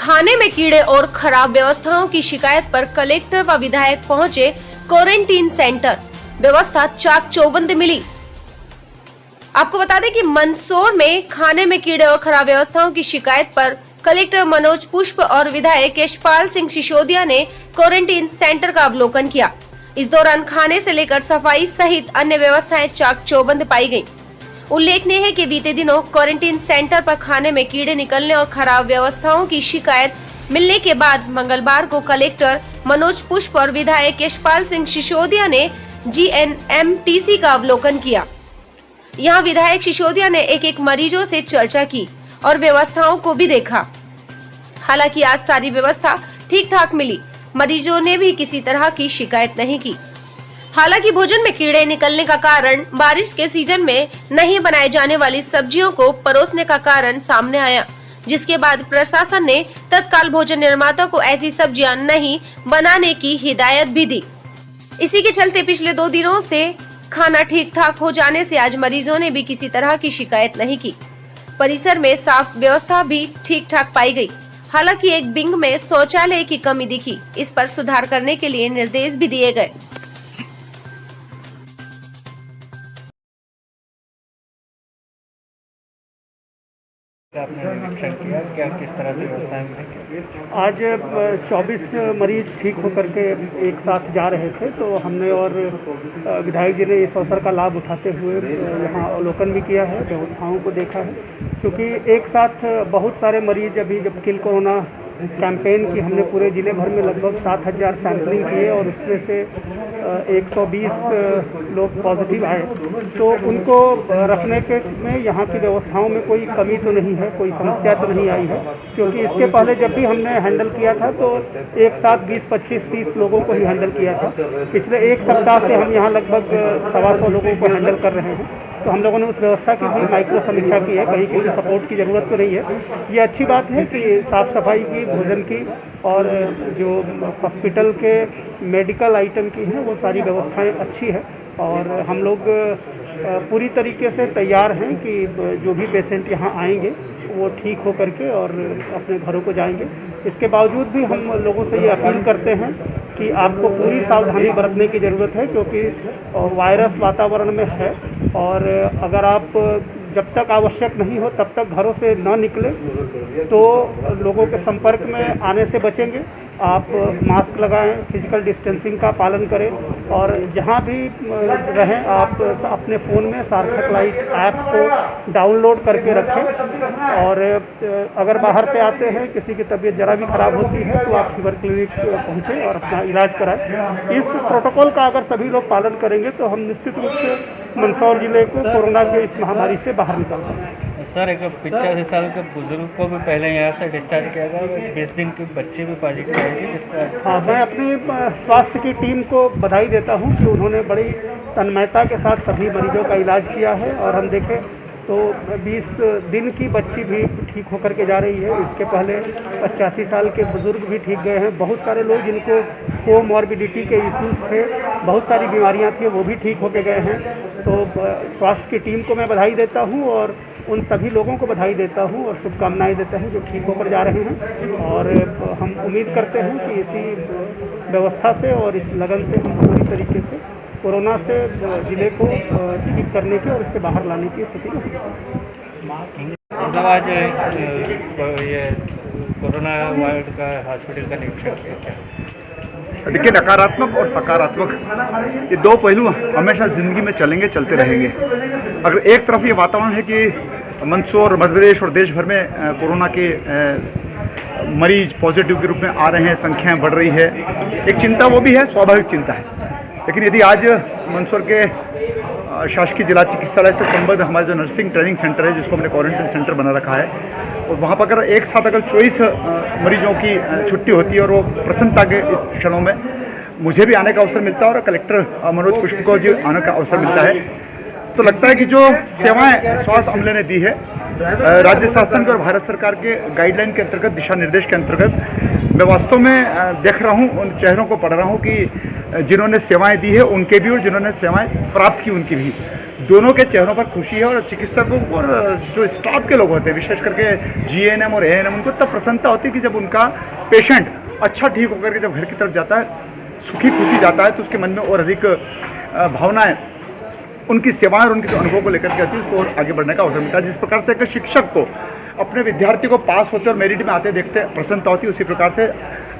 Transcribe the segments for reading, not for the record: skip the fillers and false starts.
खाने में कीड़े और खराब व्यवस्थाओं की शिकायत पर कलेक्टर व विधायक पहुंचे क्वारंटीन सेंटर। व्यवस्था चाक चौबंद मिली। आपको बता दें कि मंदसौर में खाने में कीड़े और खराब व्यवस्थाओं की शिकायत पर कलेक्टर मनोज पुष्प और विधायक यशपाल सिंह सिसोदिया ने क्वारंटीन सेंटर का अवलोकन किया। इस दौरान खाने से लेकर सफाई सहित अन्य व्यवस्थाएं चाक चौबंद पाई गयी। उल्लेखनीय है कि बीते दिनों क्वारंटीन सेंटर पर खाने में कीड़े निकलने और खराब व्यवस्थाओं की शिकायत मिलने के बाद मंगलवार को कलेक्टर मनोज पुष्प और विधायक यशपाल सिंह सिसोदिया ने GNMTC का अवलोकन किया। यहां विधायक सिसोदिया ने एक मरीजों से चर्चा की और व्यवस्थाओं को भी देखा। हालांकि आज सारी व्यवस्था ठीक ठाक मिली। मरीजों ने भी किसी तरह की शिकायत नहीं की। हालांकि भोजन में कीड़े निकलने का कारण बारिश के सीजन में नहीं बनाए जाने वाली सब्जियों को परोसने का कारण सामने आया, जिसके बाद प्रशासन ने तत्काल भोजन निर्माता को ऐसी सब्जियां नहीं बनाने की हिदायत भी दी। इसी के चलते पिछले 2 दिनों से खाना ठीक ठाक हो जाने से आज मरीजों ने भी किसी तरह की शिकायत नहीं की। परिसर में साफ व्यवस्था भी ठीक ठाक पाई गई। हालांकि एक विंग में शौचालय की कमी दिखी। इस पर सुधार करने के लिए निर्देश भी दिए गए। आपने निरीक्षण किया क्या किस तरह से व्यवस्थाएं मिलेंगी? आज 24 मरीज ठीक होकर के एक साथ जा रहे थे, तो हमने और विधायक जी ने इस अवसर का लाभ उठाते हुए यहाँ अवलोकन भी किया है, व्यवस्थाओं को देखा है। क्योंकि एक साथ बहुत सारे मरीज अभी जब किल कोरोना कैंपेन की हमने पूरे ज़िले भर में लगभग 7000 सैंपलिंग किए और उसमें से 120 लोग पॉजिटिव आए, तो उनको रखने के में यहाँ की व्यवस्थाओं में कोई कमी तो नहीं है, कोई समस्या तो नहीं आई है। क्योंकि इसके पहले जब भी हमने हैंडल किया था तो एक साथ 20, 25, 30 लोगों को ही हैंडल किया था। पिछले 1 सप्ताह से हम यहाँ लगभग 125 लोगों को हैंडल कर रहे हैं। तो हम लोगों ने उस व्यवस्था की भी माइक्रो समीक्षा की है, कहीं किसी सपोर्ट की ज़रूरत तो नहीं है। ये अच्छी बात है कि साफ़ सफाई की, भोजन की और जो हॉस्पिटल के मेडिकल आइटम की हैं वो सारी व्यवस्थाएं अच्छी है। और हम लोग पूरी तरीके से तैयार हैं कि जो भी पेशेंट यहाँ आएंगे वो ठीक हो करके और अपने घरों को जाएंगे। इसके बावजूद भी हम लोगों से ये अपील करते हैं कि आपको पूरी सावधानी बरतने की ज़रूरत है, क्योंकि वायरस वातावरण में है। और अगर आप जब तक आवश्यक नहीं हो तब तक घरों से न निकलें तो लोगों के संपर्क में आने से बचेंगे। आप मास्क लगाएं, फिजिकल डिस्टेंसिंग का पालन करें और जहां भी रहें आप अपने फ़ोन में सार्थक लाइट ऐप को डाउनलोड करके रखें। और अगर बाहर से आते हैं, किसी की तबीयत ज़रा भी ख़राब होती है तो आप फीवर क्लिनिक पहुँचें और अपना इलाज कराएं। इस प्रोटोकॉल का अगर सभी लोग पालन करेंगे तो हम निश्चित रूप से मंदसौर जिले को कोरोना के इस महामारी से बाहर निकाल पाएंगे। सर, एक 85 साल के बुजुर्ग को भी पहले यहाँ से डिस्चार्ज किया गया, 20 दिन के बच्चे भी पॉजिटिव आई थी, जिसका हाँ, मैं अपनी स्वास्थ्य की टीम को बधाई देता हूँ कि उन्होंने बड़ी तन्मयता के साथ सभी मरीजों का इलाज किया है। और हम देखें तो 20 दिन की बच्ची भी ठीक होकर के जा रही है। इसके पहले 85 साल के बुज़ुर्ग भी ठीक गए हैं। बहुत सारे लोग जिनको कोमॉर्बिडिटी के इश्यूज़ थे, बहुत सारी बीमारियां थी, वो भी ठीक होके गए हैं। तो स्वास्थ्य की टीम को मैं बधाई देता हूं और उन सभी लोगों को बधाई देता हूं और शुभकामनाएं देता हूं जो ठीक होकर जा रहे हैं। और हम उम्मीद करते हैं कि इसी व्यवस्था से और इस लगन से हम पूरी तरीके से कोरोना से ज़िले को ठीक करने की और इससे बाहर लाने की स्थिति में। मतलब आज ये कोरोना वार्ड का हॉस्पिटल का निरीक्षण किया। देखिए, नकारात्मक और सकारात्मक ये 2 पहलू हमेशा ज़िंदगी में चलेंगे, चलते रहेंगे। अगर एक तरफ ये वातावरण है कि मंदसौर, मध्य प्रदेश और देश भर में कोरोना के मरीज पॉजिटिव के रूप में आ रहे हैं, संख्याएं बढ़ रही है, एक चिंता वो भी है, स्वाभाविक चिंता है। लेकिन यदि आज मंदसौर के शासकीय जिला चिकित्सालय से संबद्ध हमारा जो नर्सिंग ट्रेनिंग सेंटर है, जिसको हमने क्वारंटीन सेंटर बना रखा है, और वहाँ पर अगर एक साथ 24 मरीजों की छुट्टी होती है और वो प्रसन्नता के इस क्षणों में मुझे भी आने का अवसर मिलता है और कलेक्टर मनोज पुष्प को जी आने का अवसर मिलता है, तो लगता है कि जो सेवाएं स्वास्थ्य अमले ने दी है राज्य शासन के और भारत सरकार के गाइडलाइन के अंतर्गत, दिशा निर्देश के अंतर्गत, मैं वास्तव में देख रहा हूँ, उन चेहरों को पढ़ रहा हूँ कि जिन्होंने सेवाएं दी है उनके भी और जिन्होंने सेवाएं प्राप्त की उनकी भी। दोनों के चेहरों पर खुशी है और चिकित्सकों को और जो स्टाफ के लोग होते हैं, विशेष करके जीएनएम और एएनएम, उनको तब प्रसन्नता होती है कि जब उनका पेशेंट अच्छा ठीक होकर के जब घर की तरफ जाता है, सुखी खुशी जाता है, तो उसके मन में और अधिक भावनाएं उनकी सेवाएं और उनके जो अनुभव को लेकर के आती है, उसको और आगे बढ़ने का अवसर मिलता है। जिस प्रकार से एक शिक्षक को अपने विद्यार्थी को पास होते और मेरिट में आते देखते प्रसन्नता होती है, उसी प्रकार से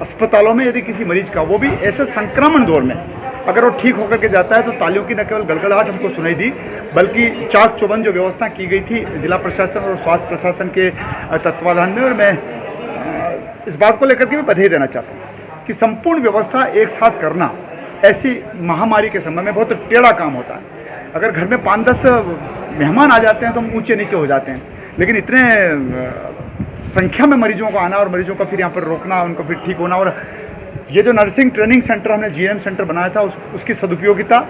अस्पतालों में यदि किसी मरीज का, वो भी ऐसे संक्रमण दौर में, अगर वो ठीक होकर के जाता है तो तालियों की न केवल गड़गड़ाहट हमको सुनाई दी, बल्कि चाक चौबंद जो व्यवस्था की गई थी जिला प्रशासन और स्वास्थ्य प्रशासन के तत्वाधान में। और मैं इस बात को लेकर के मैं बधाई देना चाहता हूँ कि संपूर्ण व्यवस्था एक साथ करना ऐसी महामारी के समय में बहुत टेढ़ा काम होता है। अगर घर में 5-10 मेहमान आ जाते हैं तो हम ऊंचे नीचे हो जाते हैं, लेकिन इतने संख्या में मरीजों को आना और मरीजों का फिर यहाँ पर रोकना, उनको फिर ठीक होना, और ये जो नर्सिंग ट्रेनिंग सेंटर हमने जीएनएम सेंटर बनाया था उसकी सदुपयोगिता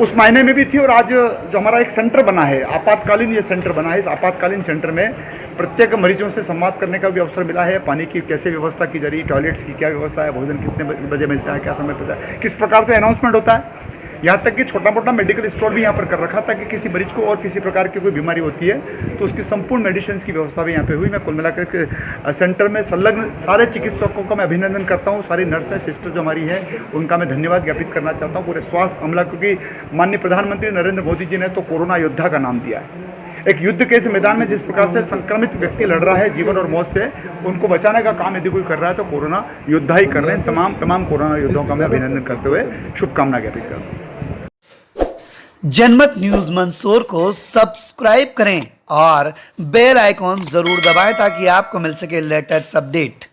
उस मायने में भी थी। और आज जो हमारा एक सेंटर बना है, आपातकालीन ये सेंटर बना है, इस आपातकालीन सेंटर में प्रत्येक मरीजों से संवाद करने का भी अवसर मिला है। पानी की कैसे व्यवस्था की जा रही है, टॉयलेट्स की क्या व्यवस्था है, भोजन कितने बजे मिलता है, क्या समय मिलता है, किस प्रकार से अनाउंसमेंट होता है। यहाँ तक कि छोटा मोटा मेडिकल स्टोर भी यहाँ पर कर रखा था कि किसी मरीज को और किसी प्रकार की कोई बीमारी होती है तो उसकी संपूर्ण मेडिसिन की व्यवस्था भी यहाँ पे हुई। मैं कुल मिलाकर के सेंटर में संलग्न सारे चिकित्सकों का मैं अभिनंदन करता हूँ, सारी नर्सें सिस्टर जो हमारी है उनका मैं धन्यवाद ज्ञापित करना चाहता हूँ, पूरे स्वास्थ्य अमला, क्योंकि माननीय प्रधानमंत्री नरेंद्र मोदी जी ने तो कोरोना योद्धा का नाम दिया है। एक युद्ध के इस मैदान में जिस प्रकार से संक्रमित व्यक्ति लड़ रहा है जीवन और मौत से, उनको बचाने का काम यदि कोई कर रहा है तो कोरोना योद्धा ही कर रहे हैं। तमाम कोरोना योद्धाओं का मैं अभिनंदन करते हुए शुभकामना ज्ञापित करता हूँ। जनमत न्यूज मंदसौर को सब्सक्राइब करें और बेल आइकॉन जरूर दबाएं ताकि आपको मिल सके लेटेस्ट अपडेट।